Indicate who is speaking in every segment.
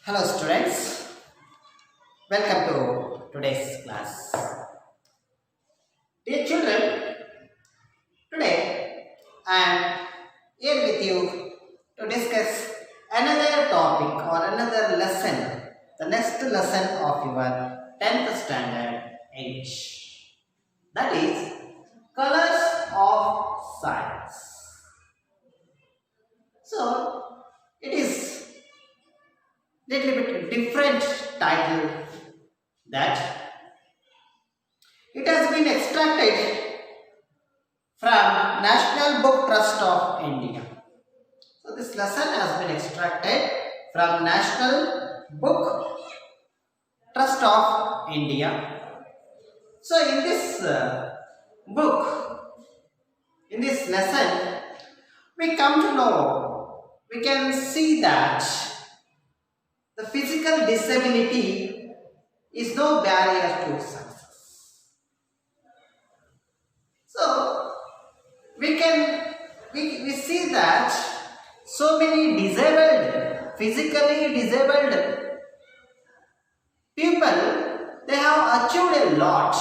Speaker 1: Hello students, welcome to today's class. Dear children, today I am here with you to discuss another topic or another lesson, the next lesson of your 10th standard English. That is colors of science. So, it is little bit different title that it has been extracted from National Book Trust of India. So this lesson has been extracted from National Book Trust of India. So in this book, in this lesson, we come to know, we can see that the physical disability is no barrier to success. So we see that so many disabled, physically disabled people, they have achieved a lot.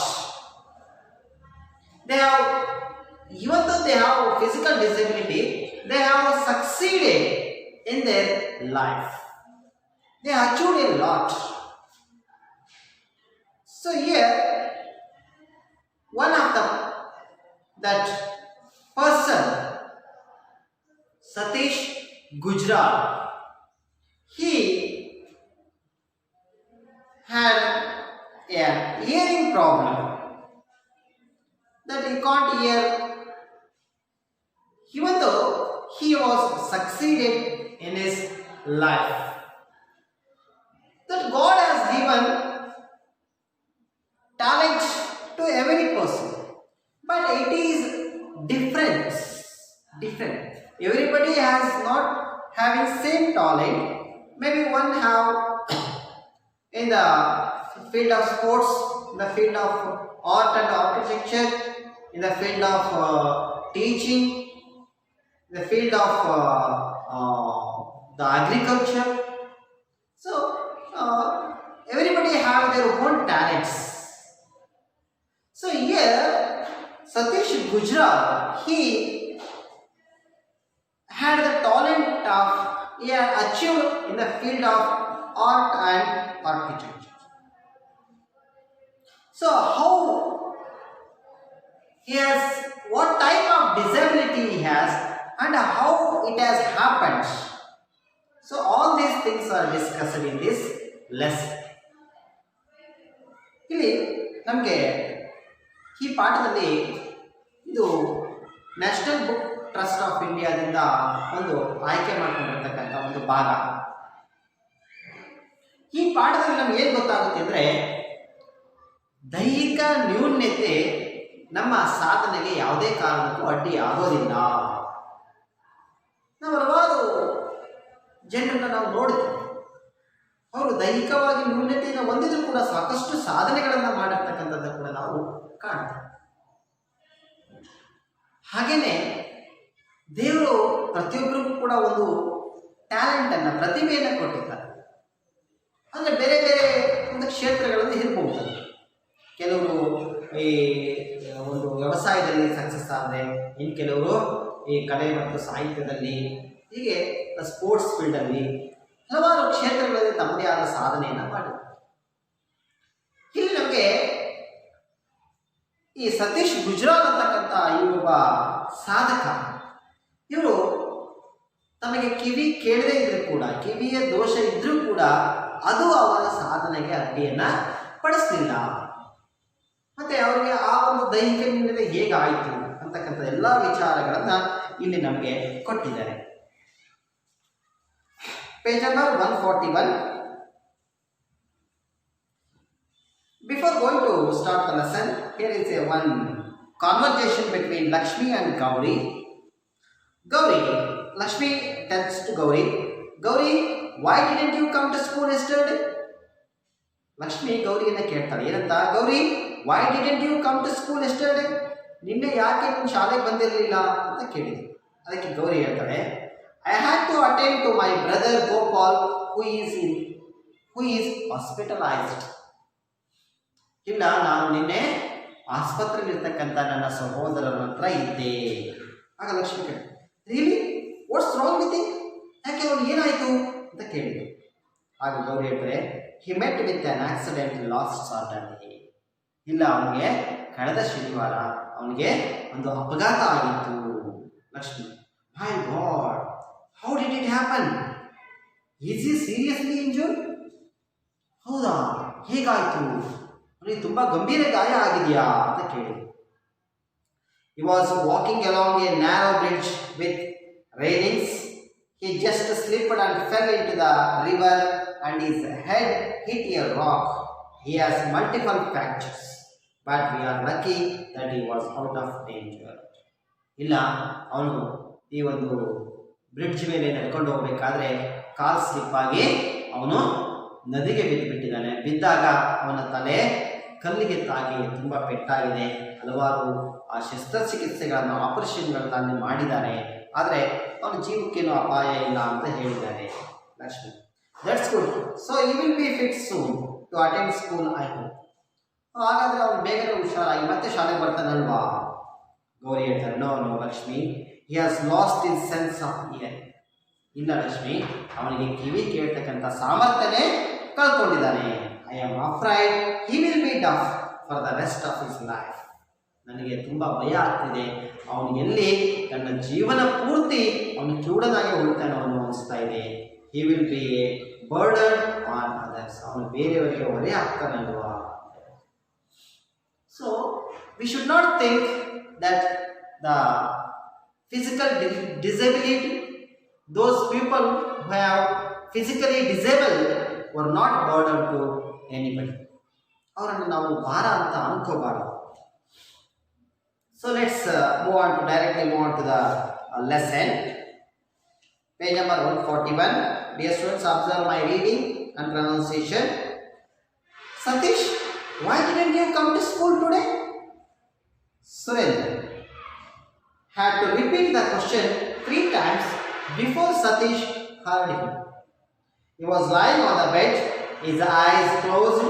Speaker 1: They have, even though they have physical disability, they have succeeded in their life. They achieved a lot. So here, one of that person, Satish Gujral, he had a hearing problem, that he can't hear, even though he was succeeded in his life. That God has given talent to every person, but it is different. Everybody has not having same talent. Maybe one have in the field of sports, in the field of art and architecture, in the field of teaching, in the field of the agriculture. So everybody have their own talents. So here Satish Gujral, he had the talent of, he had achieved in the field of art and architecture. So how he has, what type of disability he has and how it has happened. So all these things are discussed in this lesson. ಇಲ್ಲಿ ನಮಗೆ ಈ ಪಾಠದಲ್ಲಿ ಇದು national book trust of ಇಂಡಿಯಾದಿಂದ ಒಂದು ಆಯ್ಕೆ ಮಾಡಿಕೊಂಡಿರ್ತಕ್ಕಂಥ ಒಂದು ಭಾಗ. ಈ ಪಾಠದಲ್ಲಿ ನಮ್ಗೆ ಏನು ಗೊತ್ತಾಗುತ್ತೆ ಅಂದರೆ, ದೈಹಿಕ ನ್ಯೂನ್ಯತೆ ನಮ್ಮ ಸಾಧನೆಗೆ ಯಾವುದೇ ಕಾರಣಕ್ಕೂ ಅಡ್ಡಿ ಆಗೋದಿಲ್ಲ. ನಾವು ಹಲವಾರು ಜನರನ್ನು ನಾವು ನೋಡ್ತೀವಿ, ಅವರು ದೈಹಿಕವಾಗಿ ನ್ಯೂನ್ಯತೆಯನ್ನು ಹೊಂದಿದ್ರು ಕೂಡ ಸಾಕಷ್ಟು ಸಾಧನೆಗಳನ್ನು ಮಾಡಿರ್ತಕ್ಕಂಥದ್ದು ಕೂಡ ನಾವು ಕಾಣ್ತೀವಿ. ಹಾಗೇನೆ ದೇವರು ಪ್ರತಿಯೊಬ್ಬರಿಗೂ ಕೂಡ ಒಂದು ಟ್ಯಾಲೆಂಟನ್ನು, ಪ್ರತಿಭೆಯನ್ನು ಕೊಟ್ಟಿರ್ತಾರೆ. ಅಂದರೆ ಬೇರೆ ಬೇರೆ ಒಂದು ಕ್ಷೇತ್ರಗಳಲ್ಲಿ ಇರಬಹುದು. ಕೆಲವರು ಈ ಒಂದು ವ್ಯವಸಾಯದಲ್ಲಿ ಸಕ್ಸಸ್ ಆದರೆ, ಇನ್ನು ಕೆಲವರು ಈ ಕಲೆ ಮತ್ತು ಸಾಹಿತ್ಯದಲ್ಲಿ, ಹೀಗೆ ಸ್ಪೋರ್ಟ್ಸ್ ಫೀಲ್ಡಲ್ಲಿ ಹಲವಾರು ಕ್ಷೇತ್ರಗಳಲ್ಲಿ ತಮ್ಮದೇ ಆದ ಸಾಧನೆಯನ್ನು ಮಾಡಿದ್ದಾರೆ. ಇಲ್ಲಿ ನಮಗೆ ಈ ಸತೀಶ್ ಗುಜ್ರಾಲ್ ಅಂತಕ್ಕಂಥ ಈ ಒಬ್ಬ ಸಾಧಕ, ಇವರು ತಮಗೆ ಕಿವಿ ಕೇಳದೇ ಇದ್ರೂ ಕೂಡ, ಕಿವಿಯ ದೋಷ ಇದ್ರೂ ಕೂಡ ಅದು ಅವರ ಸಾಧನೆಗೆ ಅಡ್ಡಿಯನ್ನು ಪಡಿಸಲಿಲ್ಲ. ಮತ್ತೆ ಅವರಿಗೆ ಆ ಒಂದು ದೈಹಿಕ ನ್ಯೂನತೆ ಹೇಗಾಯಿತು ಅಂತಕ್ಕಂಥ ಎಲ್ಲ ವಿಚಾರಗಳನ್ನು ಇಲ್ಲಿ ನಮಗೆ ಕೊಟ್ಟಿದ್ದಾರೆ. Page number 141. Before going to start the lesson, here is one conversation between Lakshmi and Gauri. Lakshmi tells to Gauri, why didn't you come to school yesterday? Lakshmi ಗೌರಿಯನ್ನು ಕೇಳ್ತಾಳೆ, ಏನಂತ? Gauri, why didn't you come to school yesterday? ನಿನ್ನೆ ಯಾಕೆ ನೀನು ಶಾಲೆಗೆ ಬಂದಿರಲಿಲ್ಲ ಅಂತ ಕೇಳಿದ್ರು. ಅದಕ್ಕೆ ಗೌರಿ ಹೇಳ್ತಾಳೆ, I had to attend to my brother Gopal who is who is hospitalized. ಇಲ್ಲ, ನಾನು ನಿನ್ನೆ ಆಸ್ಪತ್ರೆಯಲ್ಲಿರ್ತಕ್ಕಂಥ ನನ್ನ ಸಹೋದರನ ಹತ್ರ ಇದ್ದೆ. ಆಗ ಲಕ್ಷ್ಮಿ ಕೇಳಿ, really what's wrong with it? ಯಾಕೆ ಅವನು ಏನಾಯಿತು ಅಂತ ಕೇಳಿದ್ರು. ಆಗ ಗೌರಿ ಹೇಳ್ತಾರೆ, he met with an accident last Saturday. ಇಲ್ಲ, ಅವನಿಗೆ ಕಳೆದ ಶನಿವಾರ ಅವನಿಗೆ ಒಂದು ಅಪಘಾತ ಆಗಿತ್ತು. Lakshmi, my God, how did it happen? Is he seriously injured? ಹೌದಾ, ಹೇಗಾಯಿತು? ಅವನಿಗೆ ತುಂಬ ಗಂಭೀರ ಗಾಯ ಆಗಿದೆಯಾ ಅಂತ ಕೇಳಿ. He was walking along a narrow bridge with railings. He just slipped and fell into the river and his head hit a rock. He has multiple fractures, but we are lucky that he was out of danger. ಇಲ್ಲ, ಅವನು ಈ ಒಂದು bridge ಮೇಲೆ ನಡ್ಕೊಂಡು ಹೋಗಬೇಕಾದ್ರೆ ಕಾಲ್ slip ಆಗಿ ಅವನು ನದಿಗೆ ಬಿದ್ದುಬಿಟ್ಟಿದ್ದಾನೆ. ಬಿದ್ದಾಗ ಅವನ ತಲೆ ಕಲ್ಲಿಗೆ ತಾಗಿ ತುಂಬ ಪೆಟ್ಟಾಗಿದೆ. ಹಲವಾರು ಆ ಶಸ್ತ್ರಚಿಕಿತ್ಸೆಗಳನ್ನು ಆಪರೇಷನ್ಗಳನ್ನು ಮಾಡಿದ್ದಾರೆ. ಆದರೆ ಅವನ ಜೀವಕ್ಕೇನು ಅಪಾಯ ಇಲ್ಲ ಅಂತ ಹೇಳಿದ್ದಾರೆ. Lakshmi, that's good. So you will be fit soon to attend school, I hope. ಹಾಗಾದರೆ ಅವನು ಬೇಗನೆ ಹುಷಾರಾಗಿ ಮತ್ತೆ ಶಾಲೆಗೆ ಬರ್ತಾನಲ್ವಾ? ಗೌರಿ ಹೇಳ್ತಾರೆ, no no Lakshmi, he has lost his sense of ear. ಇಲ್ಲ ಲಕ್ಷ್ಮಿ, ಅವನಿಗೆ ಕಿವಿ ಕೇಳ್ತಕ್ಕಂಥ ಸಾಮರ್ಥ್ಯನೇ ಕಳ್ಕೊಂಡಿದ್ದಾನೆ. I am afraid he will be deaf for the rest of his life. ನನಗೆ ತುಂಬ ಭಯ ಆಗ್ತಿದೆ, ಅವನು ಎಲ್ಲಿ ತನ್ನ ಜೀವನ ಪೂರ್ತಿ ಅವನು ಕಿವುಡನಾಗಿ ಉಳಿತಾನೋ ಅನ್ನೋ ಅನಿಸ್ತಾ ಇದೆ. He will be a burden on others. ಅವನು ಬೇರೆಯವರಿಗೆ ಹೊರೆ ಆಗ್ತಾನಲ್ವಾ? So we should not think that the physical disability, those people who have physically disabled were not burden to anybody. ಅವರನ್ನು ನಾವು ಭಾರ ಅಂತ ಅನ್ಕೋಬಾರದು. So let's directly move on to the lesson. Page number 141. Dear students, observe my reading and pronunciation. Satish, why didn't you come to school today? Surendra had to repeat the question 3 times before Satish heard him. He was lying on the bed, his eyes closed,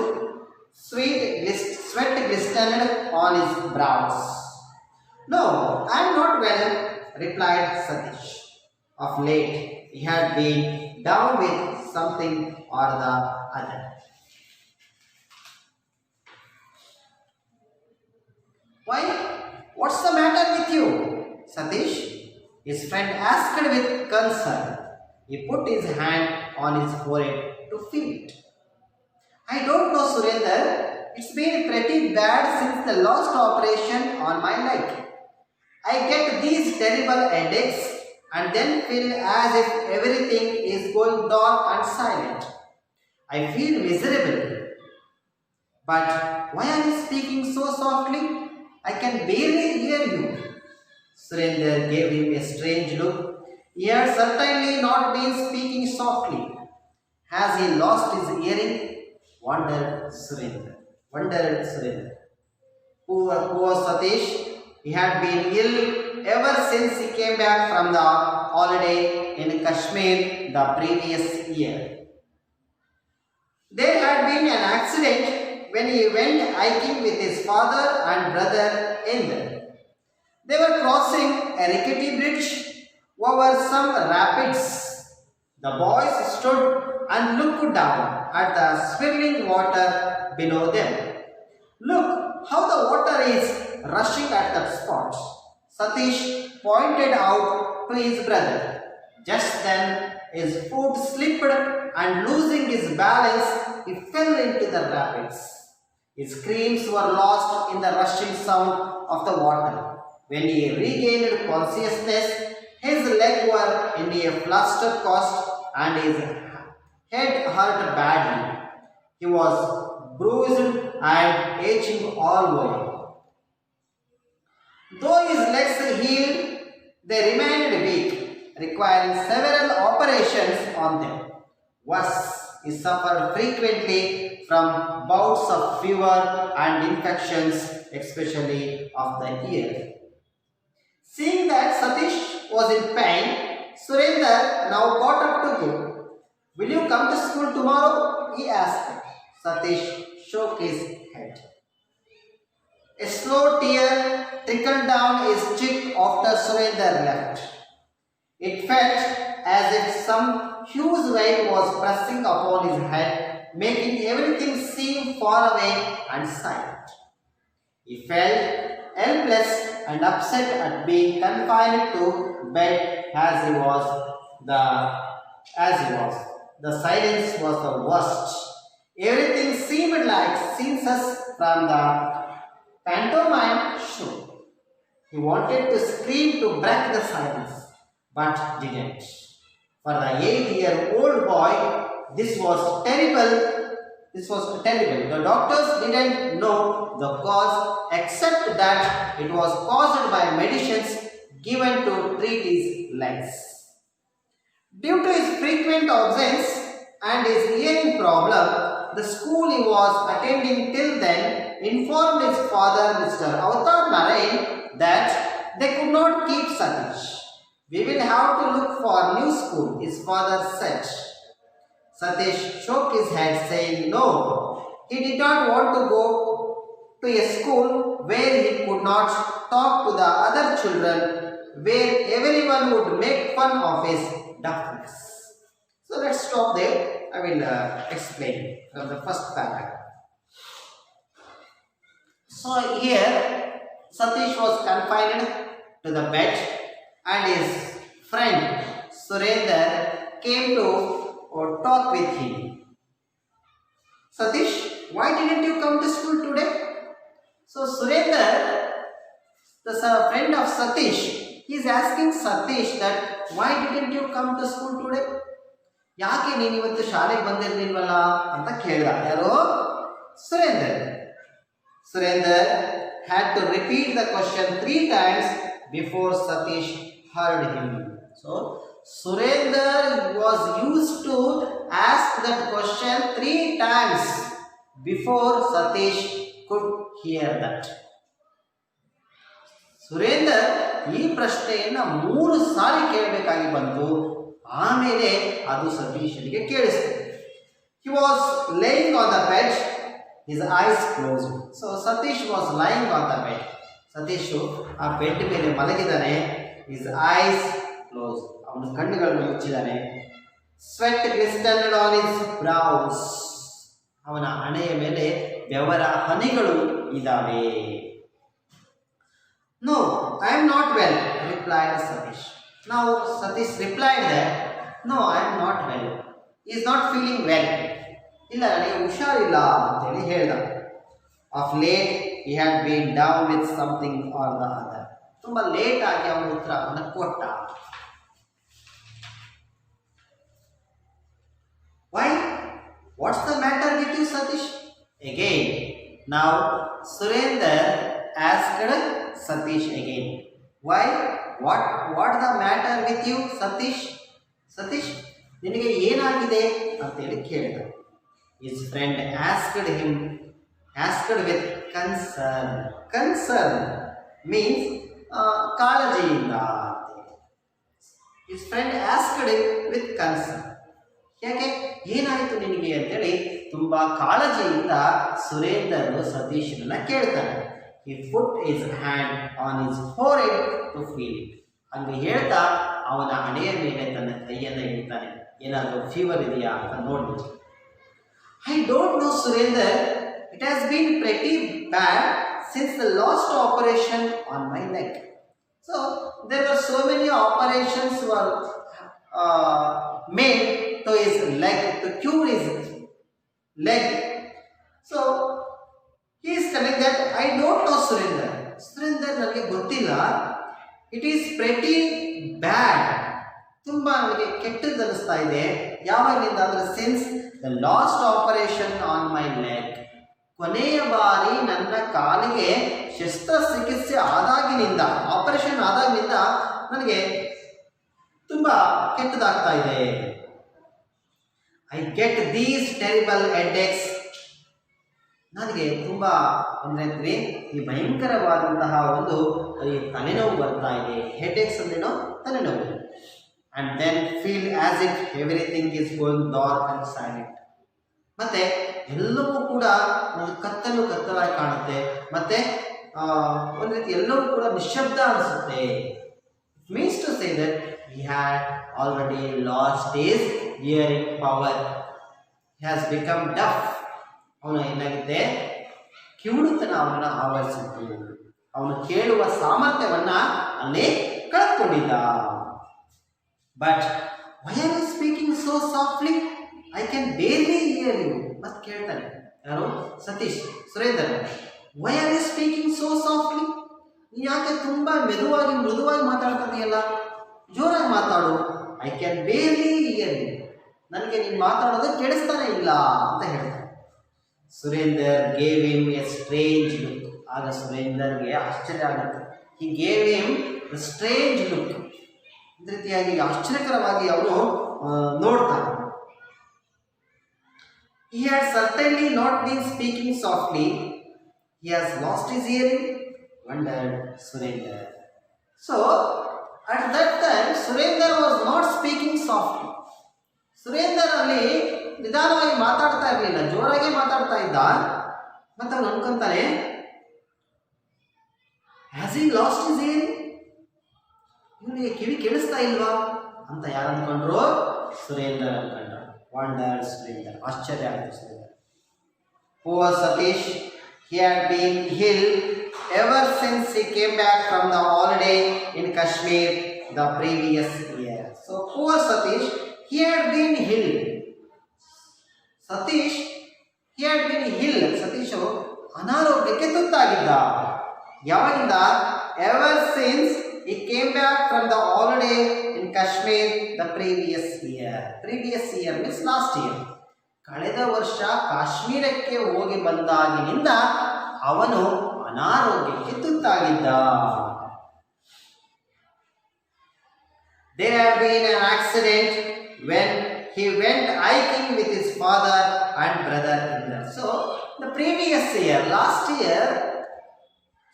Speaker 1: sweat glistened on his brows. No, I am not well, replied Satish. Of late, he had been down with something or the other. Why? What's the matter with you, Satish? His friend asked with concern. He put his hand on his forehead to feel it. I don't know, Surendra. It's been pretty bad since the last operation on my leg. I get these terrible headaches and then feel as if everything is going dark and silent. I feel miserable. But why are you speaking so softly? I can barely hear you. Surendra gave him a strange look. He had certainly not been speaking softly. Has he lost his hearing? Wondered Surendra. Poor Satish. He had been ill ever since he came back from the holiday in Kashmir the previous year. There had been an accident when he went hiking with his father and brother Indra. They were crossing a rickety bridge over some rapids. The boys stood and looked down at the swirling water below them. Look how the water is rushing at that spot, Satish pointed out to his brother. Just then his foot slipped and losing his balance, he fell into the rapids. His screams were lost in the rushing sound of the water. When he regained consciousness, his legs were in a plaster cast and his head hurt badly. He was bruised and aching all over. Though his legs healed, they remained weak, requiring several operations on them. Worse, he suffered frequently from bouts of fever and infections, especially of the ear. Seeing that Satish was in pain, Surendra now got up to him. Will you come to school tomorrow? He asked. Satish shook his head. A slow tear trickled down his cheek after Surendra left. It felt as if some huge weight was pressing upon his head, making everything seem far away and silent. He felt helpless and upset at being confined to bed as he was. The silence was the worst. Everything seemed like scenes from the pantomime show. He wanted to scream to break the silence, but didn't. For the 8-year-old boy, this was terrible. This was terrible. The doctors didn't know the cause except that it was caused by medicines given to treat his legs. Due to his frequent absence and his hearing problem, the school he was attending till then informed his father, Mr. Avatar Narain, that they could not keep Satish. We will have to look for new school, his father said. Satish shook his head, saying no. He did not want to go to a school where he could not talk to the other children, where everyone would make fun of his deafness. So let's stop there. I will explain from the first paragraph. So here Satish was confined to the bed and his friend Surendra came to talk with him. Satish, why didn't you come to school today? So Surendra, the friend of Satish, he is asking Satish that why didn't you come to school today? ಯಾಕೆ ನೀನು ಇವತ್ತು ಶಾಲೆಗೆ ಬಂದಿರಲಿಲ್ವಲ್ಲ ಅಂತ ಕೇಳಿದ. ಯಾರು? Surendra had to repeat the question 3 times before Satish heard him. So Surendra was used to ask that question 3 times before Satish could hear that. Surendra ಈ ಪ್ರಶ್ನೆಯನ್ನ 3 ಸಾರಿ ಕೇಳಬೇಕಾಗಿ ಬಂತು. ಆಮೇಲೆ ಅದು ಸತೀಶ್ಗೆ ಕೇಳಿಸಿತು. He was laying on the bed, his eyes closed. So Satish was lying on the bed. Satish ಆ bed ಮೇಲೆ ಮಲಗಿದಾನೆ. His eyes closed. ಅವನ ಕಣ್ಣುಗಳನ್ನು ಮುಚ್ಚಿದಾನೆ. Sweat glistened on his brows. ಅವನ ಹಣೆಯ ಮೇಲೆ ಬೆವರ ಹನಿಗಳು ಇದ್ದಾವೆ. No, I am not well, replied Satish. Now Satish replied that, no, I am not well. He is not feeling well. ಇಲ್ಲ ನನಗೆ ಹುಷಾರಿಲ್ಲ ಅಂತೇಳಿ ಹೇಳ್ದ. Of late he had been down with something or the other. ತುಂಬ late ಆಗಿ ಅವನ ಉತ್ತರವನ್ನು ಕೊಟ್ಟ. Why? What's the matter with you, Satish? Again, now Surendra asked Satish again. Why? What the matter with you, Satish? Satish, ನಿನಗೆ ಏನಾಗಿದೆ ಅಂತೇಳಿ ಕೇಳಿದ. His friend asked with concern. Concern means ಕಾಳಜಿಯಿಂದ. His friend asked him with concern. ಯಾಕೆ ಏನಾಯಿತು ನಿನಗೆ ಅಂತೇಳಿ ತುಂಬಾ ಕಾಳಜಿಯಿಂದ ಸುರೇಂದ್ರ ಸತೀಶ್ನನ್ನ ಕೇಳ್ತಾನೆ. He put his hand on his forehead to feel it. ಹಂಗೆ ಹೇಳ್ತಾ ಅವನ ಹಣೆಯ ಮೇಲೆ ತನ್ನ ಕೈಯನ್ನು ಇಡ್ತಾನೆ. ಏನಾದರೂ ಫೀವರ್ ಇದೆಯಾ ಅಂತ ನೋಡ್ಬಿಟ್ಟು. I don't know, Surendra. It has been pretty bad since the last operation on my leg. So there were so many operations were made to his leg to cure his leg. So he is telling that I don't know, Surendra. Surendra ನನಗೆ ಗೊತ್ತಿಲ್ಲ. It is pretty bad. ತುಂಬ ನನಗೆ ಕೆಟ್ಟದ್ದು ಅನಿಸ್ತಾ ಇದೆ. ಯಾವಾಗಿಂದ ಅಂದರೆ since the last operation on my leg. ಕೊನೆಯ ಬಾರಿ ನನ್ನ ಕಾಲಿಗೆ ಶಸ್ತ್ರಚಿಕಿತ್ಸೆ ಆದಾಗಿನಿಂದ, ಆಪರೇಷನ್ ಆದಾಗಿನಿಂದ ನನಗೆ ತುಂಬ ಕೆಟ್ಟದಾಗ್ತಾ ಇದೆ. I get these terrible headaches. ನನಗೆ ತುಂಬ ಅಂದರೆ ಈ ಭಯಂಕರವಾದಂತಹ ಒಂದು ಈ ತಲೆನೋವು ಬರ್ತಾ ಇದೆ. ಹೆಡ್ಏಕ್ಸ್ ಅಂದ್ರೇನೋ ತಲೆನೋವು. and then feel as if everything is going dark and silent. ಮತ್ತೆ ಎಲ್ಲವೂ ಕೂಡ ಒಂದು ಕತ್ತಲು ಕತ್ತಲಾಗಿ ಕಾಣುತ್ತೆ, ಮತ್ತೆ ಒಂದು ರೀತಿ ಎಲ್ಲವೂ ಕೂಡ ನಿಶ್ಶಬ್ದ ಅನಿಸುತ್ತೆ. It means to say that he had already lost his hearing power. He has become deaf. ಅವನು ಏನಾಗಿದೆ, ಕಿವುಡುತನ ಅವನನ್ನು ಆವರಿಸಿತ್ತು. ಅವನು ಕೇಳುವ ಸಾಮರ್ಥ್ಯವನ್ನ ಅಲ್ಲಿ ಕಳೆದುಕೊಂಡಿದ್ದ. But why are you speaking so softly? I can barely hear you. ಮತ್ತೆ ಕೇಳ್ತಾನೆ ಯಾರು, Satish, Surender, why are you speaking so softly? ನೀನು ಯಾಕೆ ತುಂಬಾ ಮೆದುವಾಗಿ ಮೃದುವಾಗಿ ಮಾತಾಡ್ತಿದೆಯಲ್ಲ, ಜೋರಾಗಿ ಮಾತಾಡು. I can barely hear you. ನನಗೆ ನೀನು ಮಾತಾಡೋದು ಕೇಳಿಸ್ತಾನೆ ಇಲ್ಲ ಅಂತ ಹೇಳ್ತಾನೆ. Surender gave him a strange look. ಆಗ ಸುರೇಂದರ್ಗೆ ಆಶ್ಚರ್ಯ ಆಗುತ್ತೆ. He gave him a strange look. ಈ ರೀತಿಯಾಗಿ ಆಶ್ಚರ್ಯಕರವಾಗಿ ಅವನು ನೋಡ್ತಾನೆ. He had certainly not been speaking softly. He has lost his hearing, wondered Surendra. So, at that time, Surendra was not speaking softly. Surendra ಅಲ್ಲಿ ನಿಧಾನವಾಗಿ ಮಾತಾಡ್ತಾ ಇರಲಿಲ್ಲ, ಜೋರಾಗಿ ಮಾತಾಡ್ತಾ ಇದ್ದ. ಮತ್ತೆ ಅವನು ಅನ್ಕೊಂತಾನೆ, has he lost his hearing? ಇವನಿಗೆ ಕಿವಿ ಕೇಳಿಸ್ತಾ ಇಲ್ವಾ ಅಂತ ಯಾರು ಅನ್ಕೊಂಡ್ರು? ಸುರೇಂದ್ರ ಅನ್ಕೊಂಡ್ರು. Wondered Surendra. ಆಶ್ಚರ್ಯ ಆಯಿತು Surendra. Poor Satish, he had been ill ever since he came back from the holiday in Kashmir the previous year. So poor Satish, he had been ill. Satish, he had been ill. Satish ಅನಾರೋಗ್ಯಕ್ಕೆ ತುತ್ತಾಗಿದ್ದ. ಯಾವಾಗಿಂದ? Ever since he came back from the holiday in Kashmir the previous year. Previous year means last year. ಕಳೆದ ವರ್ಷ ಕಾಶ್ಮೀರಕ್ಕೆ ಹೋಗಿ ಬಂದಾಗಿನಿಂದ ಅವನು ಅನಾರೋಗ್ಯಕ್ಕೆ ತುತ್ತಾಗಿದ್ದ. There had been an accident when he went hiking with his father and brother-in-law. So the previous year, last year,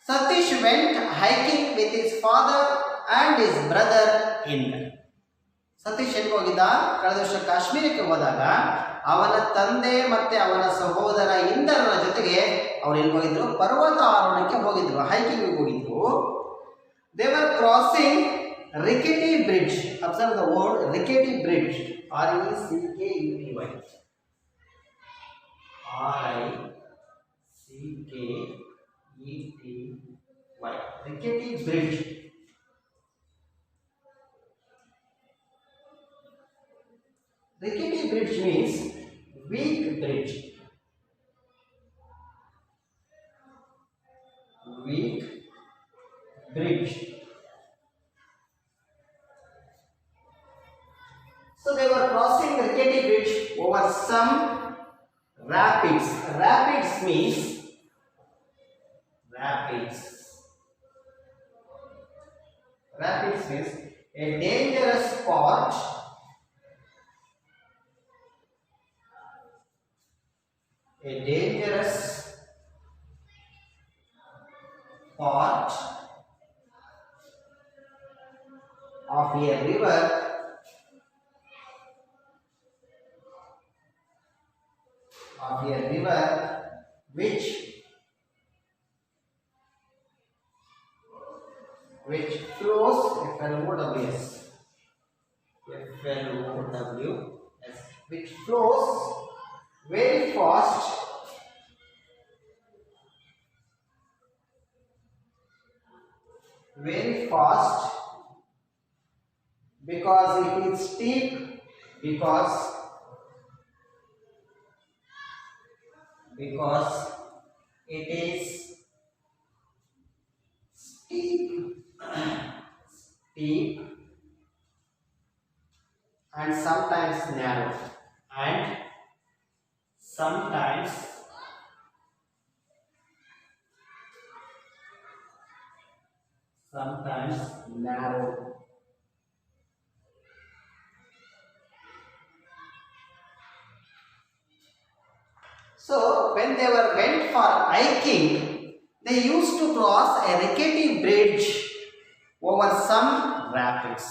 Speaker 1: Satish went hiking with his father and his brother-in-law. Satish ಎಲ್ಲಿ ಹೋಗಿದ್ದ? ಕಳೆದ ವರ್ಷ ಕಾಶ್ಮೀರಕ್ಕೆ ಹೋದಾಗ ಅವನ ತಂದೆ ಮತ್ತೆ ಅವನ ಸಹೋದರ ಇಂದರರ ಜೊತೆಗೆ ಅವ್ರು ಎಲ್ಲಿ ಹೋಗಿದ್ರು? ಪರ್ವತಾರೋಹಣಕ್ಕೆ ಹೋಗಿದ್ರು, ಹೈಕಿಂಗ್ ಹೋಗಿದ್ರು. They were crossing Rickety Bridge. Observe the word Rickety Bridge. R-E-C-K-E-T-Y. R-I-C-K-E-T-Y. Rickety Bridge. Rickety bridge means weak bridge. Weak bridge. So they were crossing the Rickety Bridge over some rapids. Rapids means a dangerous spot. A dangerous part of a river which flows F-L-O-W-S, which flows very fast because it is steep, because it is steep and sometimes narrow and sometimes narrow. So when they went for hiking, they used to cross a rickety bridge over some rapids.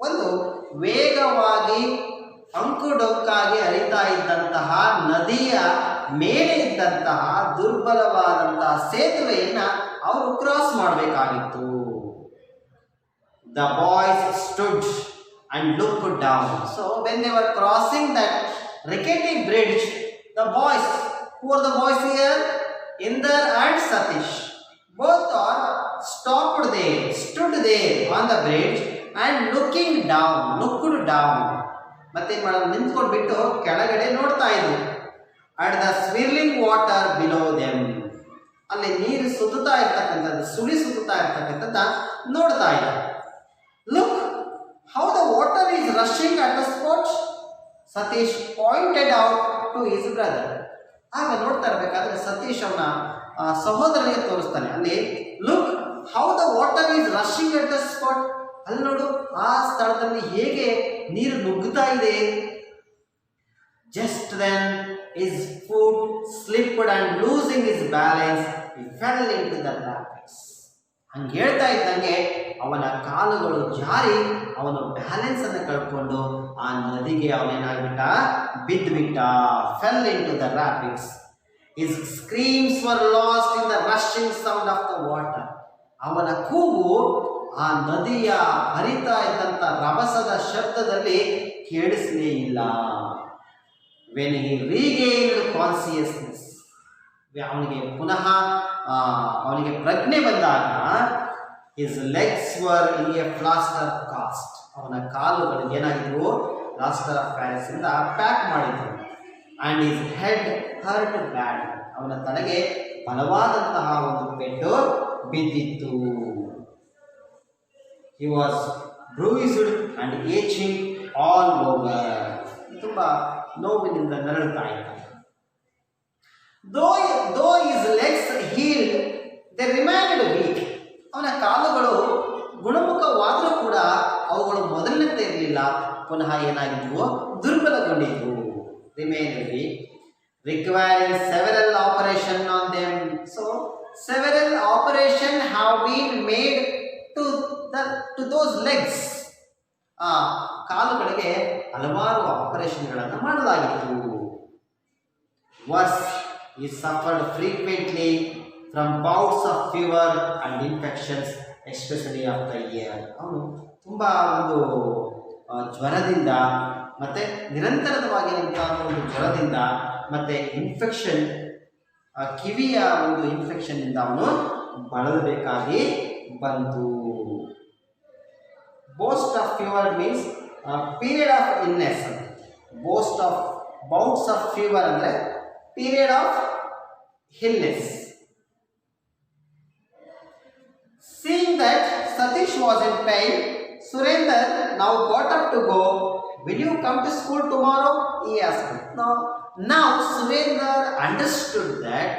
Speaker 1: ಒಂದು ವೇಗವಾಗಿ ಅಂಕುಡೊಂಕಾಗಿ ಹರಿತಾ ಇದ್ದಂತಹ ನದಿಯ ಮೇಲೆ ಇದ್ದಂತಹ ದುರ್ಬಲವಾದಂತಹ ಸೇತುವೆಯನ್ನ ಅವರು cross ಮಾಡಬೇಕಾಗಿತ್ತು. The boys stood and looked down. So when they were crossing that rickety bridge, the boys, who are the boys here? Inder and Satish, both are stopped there, stood there on the bridge and looked down. ಮತ್ತೆ ನಿಂತ್ಕೊಂಡ್ಬಿಟ್ಟು ಕೆಳಗಡೆ ನೋಡ್ತಾ ಇದ್ರು. at the swirling water below them. ಅಲ್ಲಿ ನೀರು ಸುತ್ತುತ್ತಾ ಇರ್ತಕ್ಕಂಥದ್ದು, ಸುಳಿ ಸುತ್ತುತ್ತಾ ಇರ್ತಕ್ಕಂಥದ್ದ ನೋಡ್ತಾ ಇದ್ದಾರೆ. Look how the water is rushing at the spot. Satish pointed out to his brother. ಆಗ ನೋಡ್ತಾ ಇರಬೇಕಾದ್ರೆ ಸತೀಶ್ ಅವನ ಸಹೋದರನಿಗೆ ತೋರಿಸ್ತಾನೆ. ಅಲ್ಲಿ look how the water is rushing at the spot. ಅಲ್ಲಿ ನೋಡು ಆ ಸ್ಥಳದಲ್ಲಿ ಹೇಗೆ ನೀರು ನುಗ್ಗುತ್ತಾ ಇದೆ. Just then his foot slipped and losing his balance he fell into the rapids. ಹಂಗೆ ಹೇಳ್ತಾ ಇದ್ದಂಗೆ ಅವನ ಕಾಲುಗಳು ಜಾರಿ ಅವನು ಬ್ಯಾಲೆನ್ಸ್ ಅನ್ನು ಕಳ್ಕೊಂಡು ಆ ನದಿಗೆ ಅವನೇನಾಗ್ಬಿಟ್ಟ, ಬಿದ್ದುಬಿಟ್ಟ. Fell into the rapids. His screams were lost in the rushing sound of the water. ಅವನ ಕೂಗು ಆ ನದಿಯ ಹರಿತಾ ಇದ್ದಂಥ ರಭಸದ ಶಬ್ದದಲ್ಲಿ ಕೇಳಿಸಲೇ ಇಲ್ಲ. When he regained consciousness, ಅವನಿಗೆ ಪುನಃ ಅವನಿಗೆ ಪ್ರಜ್ಞೆ ಬಂದಾಗ his legs were in a plaster cast. ಅವನ ಕಾಲುಗಳು ಏನಾಗಿದ್ವು, ಪ್ಲಾಸ್ಟರ್ ಆಫ್ ಪ್ಯಾರಿಸ್ ಇಂದ ಪ್ಯಾಕ್ ಮಾಡಿದ್ರು. and his head hurt badly. ಅವನ ತಲೆಗೆ ಬಲವಾದಂತಹ ಒಂದು ಪೆಟ್ಟು ಬಿದ್ದಿತ್ತು. he was bruised and itching all over. ತುಂಬಾ ನೋವಿನಿಂದ ನರಳುತ್ತಾ ಇದ್ದ. though his legs healed, they remained weak. ಅವನ ಕಾಲುಗಳು ಗುಣಮುಖವಾದರೂ ಕೂಡ ಅವುಗಳು ಮೊದಲಿನಂತೆ ಇರಲಿಲ್ಲ, ಪುನಃ ಏನಾಗಿದ್ವು, ದುರ್ಬಲಗೊಂಡಿದ್ವು. remained weak, requiring several operations on them. So several operations have been made to those legs. ಕಾಲುಗಳಿಗೆ ಹಲವಾರು ಆಪರೇಷನ್ಗಳನ್ನು ಮಾಡಲಾಗಿತ್ತು. Worse, he suffered frequently from bouts of fever and infections, especially of the ear. ಅವನು ತುಂಬ ಒಂದು ಜ್ವರದಿಂದ ಮತ್ತು ನಿರಂತರವಾಗಿರುವಂತಹ ಒಂದು ಜ್ವರದಿಂದ ಮತ್ತು ಇನ್ಫೆಕ್ಷನ್, ಕಿವಿಯ ಒಂದು ಇನ್ಫೆಕ್ಷನ್ನಿಂದ ಅವನು ಬಳಲಬೇಕಾಗಿ ಬಂತು. ಬೋಸ್ಟ್ of fever means period of illness. Bouts of fever ಅಂದರೆ period of illness. Seeing that Satish was in pain, Surender now got up to go. Will you come to school tomorrow? He asked. Now Surender understood that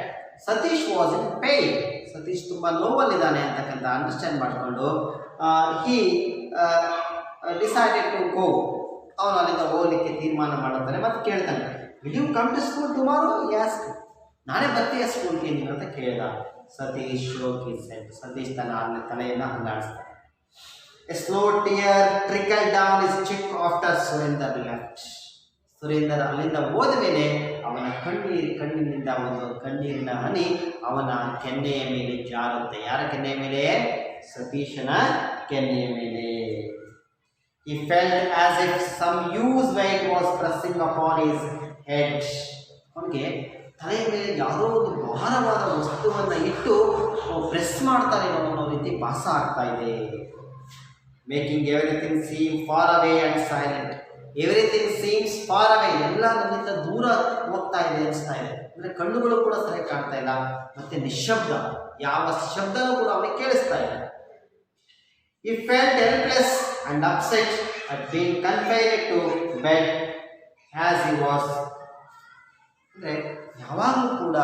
Speaker 1: Satish was in pain. Satish ತುಂಬ ನೋವಲ್ಲಿದ್ದಾನೆ ಅಂತಕ್ಕಂಥ understand ಮಾಡಿಕೊಂಡು he decided to go. ಅವನು ಅಲ್ಲಿಂದ ಹೋಗಲಿಕ್ಕೆ ತೀರ್ಮಾನ ಮಾಡುತ್ತಾನೆ ಮತ್ತು ಕೇಳ್ತಾನೆ, will you come to school tomorrow? He asked. ನಾಳೆ ಬರ್ತೀಯ ಸ್ಕೂಲ್ಗೆ ನೀನು ಅಂತ ಕೇಳಿದ. Satish shook his head. Satish ತನ್ನ ತಲೆಯನ್ನು ಹಲ್ಲಾಡಿಸ್ತಾನೆ. A slow tear trickled down his cheek after Surender left. Surender ಅಲ್ಲಿಂದ ಹೋದ ಮೇಲೆ ಅವನ ಕಣ್ಣಿನಿಂದ ಒಂದು ಕಣ್ಣೀರಿನ ಹನಿ ಅವನ ಕೆನ್ನೆಯ ಮೇಲೆ ಜಾರುತ್ತೆ. ಯಾರ ಕೆನ್ನೆಯ ಮೇಲೆ? ಸತೀಶನ ಕೆನ್ನೆಯ ಮೇಲೆ. He felt as if some huge weight was pressing upon his head. ಅವನಿಗೆ ತಲೆಯ ಮೇಲೆ ಯಾವುದೋ ಒಂದು ಭಾರವಾದ ವಸ್ತುವನ್ನು ಇಟ್ಟು ಪ್ರೆಸ್ ಮಾಡ್ತಾರೆ ಅನ್ನೋ ರೀತಿ ಭಾಸ ಆಗ್ತಾ ಇದೆ. Making everything seem far away and silent. Everything seems far away, ಎಲ್ಲ ನನ್ನಿಂದ ದೂರ ಹೋಗ್ತಾ ಇದೆ ಅನಿಸ್ತಾ ಇದೆ. ಅಂದರೆ ಕಣ್ಣುಗಳು ಕೂಡ ಸರಿಯಾಗಿ ಕಾಣ್ತಾ ಇಲ್ಲ, ಮತ್ತೆ ನಿಶಬ್ದ, ಯಾವ ಶಬ್ದನೂ ಕೂಡ ಅವನಿಗೆ ಕೇಳಿಸ್ತಾ ಇಲ್ಲ. He felt helpless and upset at being confined to bed as he was. ಅಂದರೆ ಯಾವಾಗಲೂ ಕೂಡ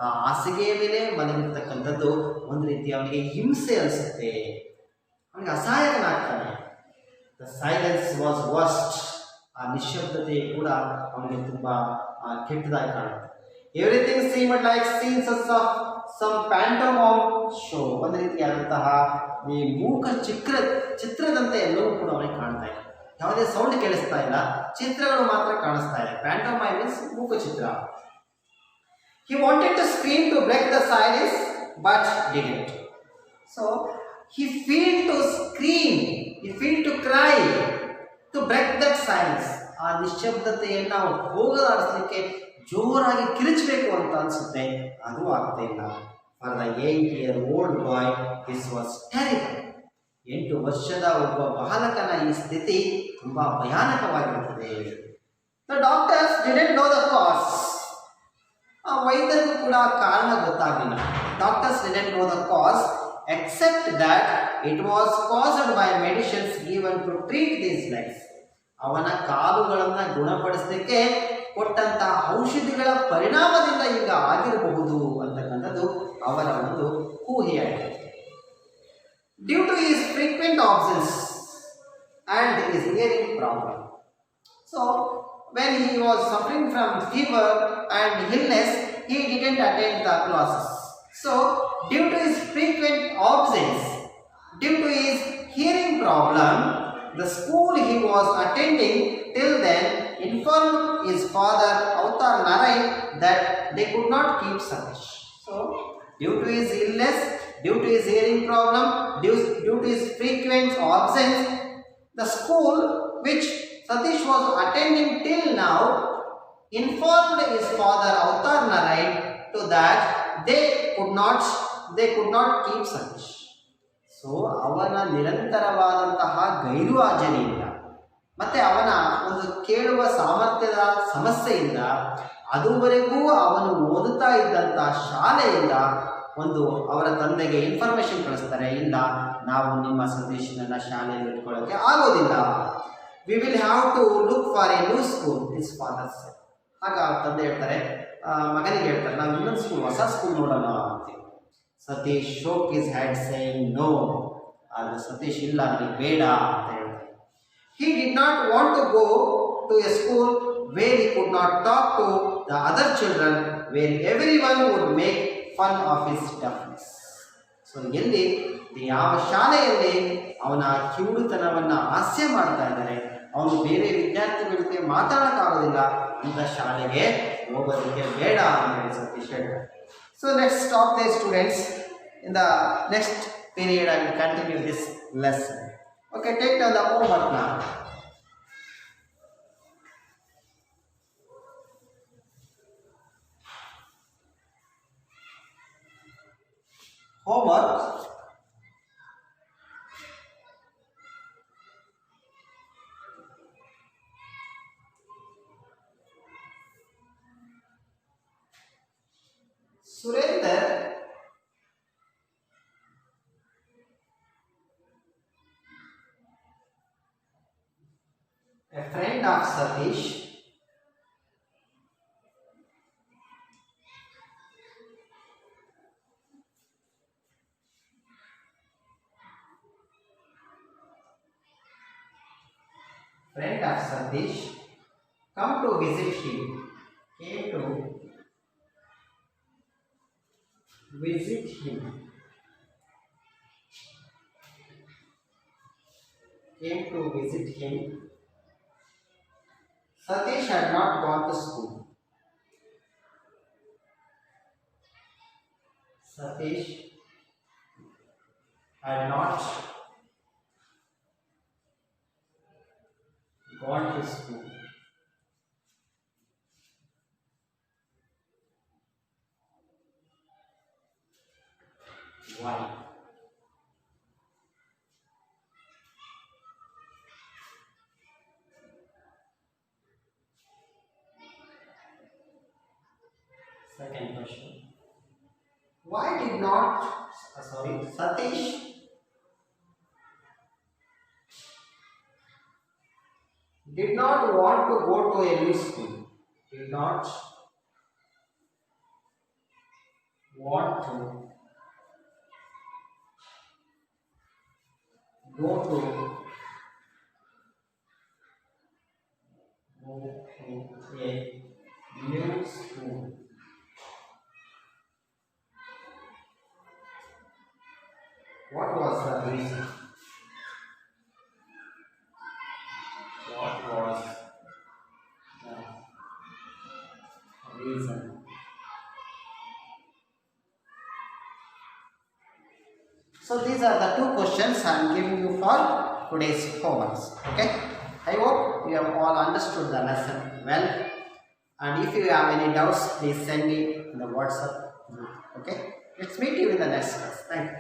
Speaker 1: ಆ ಹಾಸಿಗೆಯ ಮೇಲೆ ಮಲಗಿರ್ತಕ್ಕಂಥದ್ದು ಒಂದು ರೀತಿ ಅವನಿಗೆ ಹಿಂಸೆ ಅನಿಸುತ್ತೆ, ಅವನಿಗೆ ಅಸಹಾಯಕನಾಗ್ತಾನೆ. The silence was worst. ಆ ನಿಶ್ಶಬ್ದತೆ ಕೂಡ ಅವನಿಗೆ ತುಂಬ ಕೆಟ್ಟದಾಗಿ ಕಾಣುತ್ತೆ. Everything seemed like scenes of some pantomime show. ಒಂದು ರೀತಿಯಾದಂತಹ ಈ ಮೂಕ ಚಿತ್ರದಂತೆ ಎಲ್ಲವೂ ಕೂಡ ಅವನಿಗೆ ಕಾಣ್ತಾ ಇದೆ. ಯಾವುದೇ ಸೌಂಡ್ ಕೇಳಿಸ್ತಾ ಇಲ್ಲ, ಚಿತ್ರಗಳು ಮಾತ್ರ ಕಾಣಿಸ್ತಾ ಇದೆ. ಪ್ಯಾಂಟೋಮೈಮ್ ಮೀನ್ಸ್ ಮೂಕ ಚಿತ್ರ. He wanted to scream to break the silence but didn't. So he felt to scream, he felt to cry to break that silence. ಆ ನಿಶ್ಶಬ್ದತೆಯನ್ನು ನಾವು ಹೋಗಲಾಡಿಸಲಿಕ್ಕೆ ಜೋರಾಗಿ ಕಿರಿಚಬೇಕು ಅಂತ ಅನಿಸುತ್ತೆ, ಅದು ಆಗ್ತಾ ಇಲ್ಲ. For the 8-year-old boy this was terrible. 8 ವರ್ಷದ ಒಬ್ಬ ಬಾಲಕನ ಈ ಸ್ಥಿತಿ ತುಂಬಾ ಭಯಾನಕವಾಗಿರುತ್ತದೆ. The doctors didn't know the cause. ಆ ವೈದ್ಯರಿಗೂ ಕೂಡ ಕಾರಣ ಗೊತ್ತಾಗಲಿಲ್ಲ. Doctors didn't know the cause except that it was caused by medicines given to treat these legs. ಅವನ ಕಾಲುಗಳನ್ನು ಗುಣಪಡಿಸಲಿಕ್ಕೆ ಕೊಟ್ಟಂತಹ ಔಷಧಿಗಳ ಪರಿಣಾಮದಿಂದ ಈಗ ಆಗಿರಬಹುದು ಅಂತಕ್ಕಂಥದ್ದು ಅವರ ಒಂದು ಊಹೆಯಾಗಿದೆ. Due to his frequent absence and his hearing problem. So when he was suffering from fever and illness, he didn't attend the classes. So due to his frequent absence, due to his hearing problem, the school he was attending till then informed his father Avatar Narayan that they could not keep Satish. So due to his illness, due to his hearing problem, due to his frequent absence, the school which Satish was attending till now informed his father Avatar Narayan to that they could not keep Satish. So ಅವನ ನಿರಂತರವಾದಂತಹ ಗೈರು ಹಾಜರಿಯಿಂದ ಮತ್ತೆ ಅವನ ಒಂದು ಕೇಳುವ ಸಾಮರ್ಥ್ಯದ ಸಮಸ್ಯೆಯಿಂದ ಅದುವರೆಗೂ ಅವನು ಓದುತ್ತಾ ಇದ್ದಂತಹ ಶಾಲೆಯಿಂದ ಒಂದು ಅವರ ತಂದೆಗೆ ಇನ್ಫಾರ್ಮೇಶನ್ ಕಳಿಸ್ತಾರೆ, ಇಲ್ಲ ನಾವು ನಿಮ್ಮ ಸತೀಶನನ್ನ ಶಾಲೆಯಲ್ಲಿ ಇಟ್ಕೊಳ್ಳೋಕ್ಕೆ ಆಗೋದಿಲ್ಲ, we will have to look for a new school this father said. ಆಗ ತಂದೆ ಹೇಳ್ತಾರೆ, ಮಗನಿಗೆ ಹೇಳ್ತಾರೆ, ನಾವು ಇನ್ನೊಂದು ಸ್ಕೂಲ್, ಹೊಸ ಸ್ಕೂಲ್ ನೋಡೋಣ ಅಂತೀವಿ. Satish shook his head saying no. ಆದರೆ ಸತೀಶ್ ಇಲ್ಲ, ನನಗೆ ಬೇಡ ಅಂತ ಹೇಳ್ತಾರೆ. He did not want to go to a school where he could not talk to the other children, where every one would make fun of his deafness. So ಎಲ್ಲಿ ಯಾವ ಶಾಲೆಯಲ್ಲಿ ಅವನ ಕಿವುಡುತನವನ್ನು ಹಾಸ್ಯ ಮಾಡ್ತಾ ಇದ್ದಾರೆ, ಅವನು ಬೇರೆ ವಿದ್ಯಾರ್ಥಿಗಳಿಗೆ ಮಾತಾಡೋಕ್ಕಾಗೋದಿಲ್ಲ ಅಂತ ಶಾಲೆಗೆ ಹೋಗೋದಕ್ಕೆ ಬೇಡ ಅಂತ ಹೇಳಿ ಸತೀಶ್ ಹೇಳ್ತಾರೆ. So let's stop they students. In the next period I will continue this lesson. Okay, take down the homework now. Homework. Surender a friend of Satish come to visit him. Came to visit him. Came to visit him. Satish had not gone to school. Satish had not gone to school. Why? Second question. Why did not Satish did not want to go to a new school? Did not want to go to a new school. What was the reason? So these are the two questions I am giving you for today's homeworks. Okay. I hope you have all understood the lesson well. And if you have any doubts, please send me in the WhatsApp group. Okay. Let's meet you in the next class. Thank you.